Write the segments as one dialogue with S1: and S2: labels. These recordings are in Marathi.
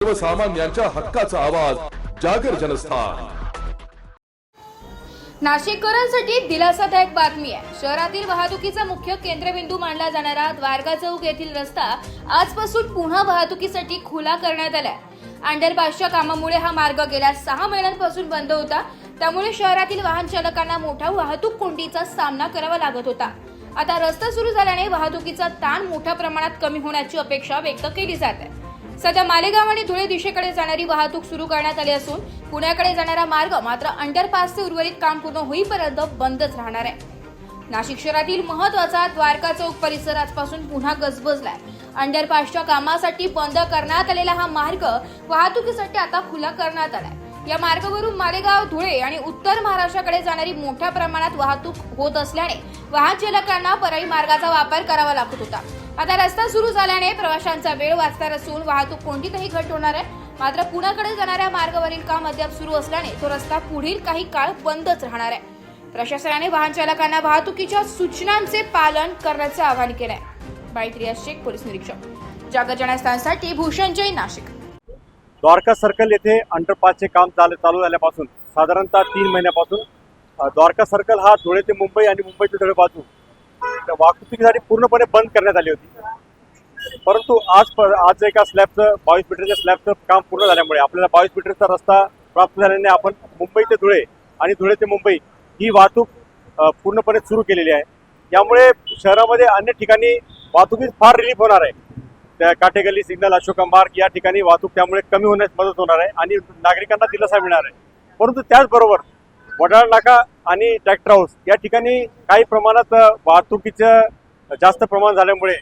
S1: सर्वसामान्यांच्या हक्काचा आवाज जागर जनस्थान।
S2: नाशिककरांसाठी दिलासादायक बातमी आहे। शहरातील वाहतुकीचा मुख्य केंद्रबिंदू मानला जाणारा द्वारका चौक येथील रस्ता आजपासून पुन्हा वाहतुकीसाठी खुला करण्यात आलाय। अंडरपासच्या कामामुळे हा मार्ग गेल्या 6 महिन्यांपासून बंद होता, त्यामुळे शहरातील वाहन चालकांना मोठा वाहतूक कोंडीचा सामना करावा लागत होता। आता रस्ता सुरू झाल्याने वाहतुकीचा ताण मोठ्या प्रमाणात कमी होण्याची अपेक्षा व्यक्त केली जात आहे। सध्या मालेगाव आणि धुळे दिशेकडे जाणारी वाहतूक सुरू करण्यात आली असून पुण्याकडे जाणारा मार्ग मात्र अंडरपासचे उर्वरित काम पूर्ण होईपर्यंत बंदच राहणार आहे। नाशिक शहरातील महत्त्वाचा द्वारका चौक परिसर आजपासून पुन्हा गजबजलाय। अंडरपासच्या कामासाठी बंद करण्यात आलेला हा मार्ग वाहतुकीसाठी आता खुला करण्यात आलाय। या मार्गावरून मालेगाव, धुळे आणि उत्तर महाराष्ट्राकडे जाणारी मोठ्या प्रमाणात वाहतूक होत असल्याने वाहन चालकांना पर्यायी मार्गाचा वापर करावा लागत होता। आता रस्ता सुरू झाल्याने प्रवाशांचा वेळ वाचणार असून वाहतूक कोणतीही घट होणार आहे। मात्र पुण्याकडे जाणाऱ्या मार्गावरील काम अद्याप सुरू असल्याने तो रस्ता पुढील काही काळ बंदच राहणार आहे। प्रशासनाने वाहन चालकांना वाहतुकीच्या सूचनांचे पालन करण्याचे आवाहन केले आहे। बाईत्रिया शेख, पोलीस निरीक्षक, जागर जनस्थानसाठी भूषण जैन, नाशिक।
S3: द्वारका सर्कल येथे अंडरपासचे काम चालू झाल्यापासून साधारणतः 3 महिन्यापासून द्वारका सर्कल हा धुळे ते मुंबई आणि मुंबई ते धुळे बाजू वाहतुकीसाठी पूर्णपणे बंद करण्यात आली होती। परंतु आज एका स्लॅबचं 22 मीटरच्या स्लॅबचं काम पूर्ण झाल्यामुळे आपल्याला 22 मीटरचा रस्ता प्राप्त झाल्याने आपण मुंबई ते धुळे आणि धुळे ते मुंबई ही वाहतूक पूर्णपणे सुरू केलेली आहे। यामुळे शहरामध्ये अन्य ठिकाणी वाहतुकीत फार रिलीफ होणार आहे। त्या काटेगल्ली, सिग्नल, अशोका मार्ग या ठिकाणी वाहतूक त्यामुळे कमी होण्यास मदत होणार आहे आणि नागरिकांना दिलासा मिळणार आहे। परंतु त्याचबरोबर वडाळ नाका आणि ट्रॅक्टर हाऊस या ठिकाणी काही प्रमाणात वाहतुकीचं जास्त प्रमाण झाल्यामुळे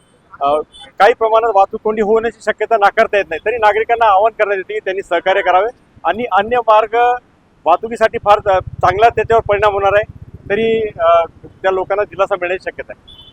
S3: काही प्रमाणात वाहतूक कोंडी होण्याची शक्यता नाकारता येत नाही। तरी नागरिकांना आवाहन करण्यात येते की त्यांनी सहकार्य करावे आणि अन्य मार्ग वाहतुकीसाठी फार चांगला त्याच्यावर परिणाम होणार आहे, तरी त्या लोकांना दिलासा मिळण्याची शक्यता आहे।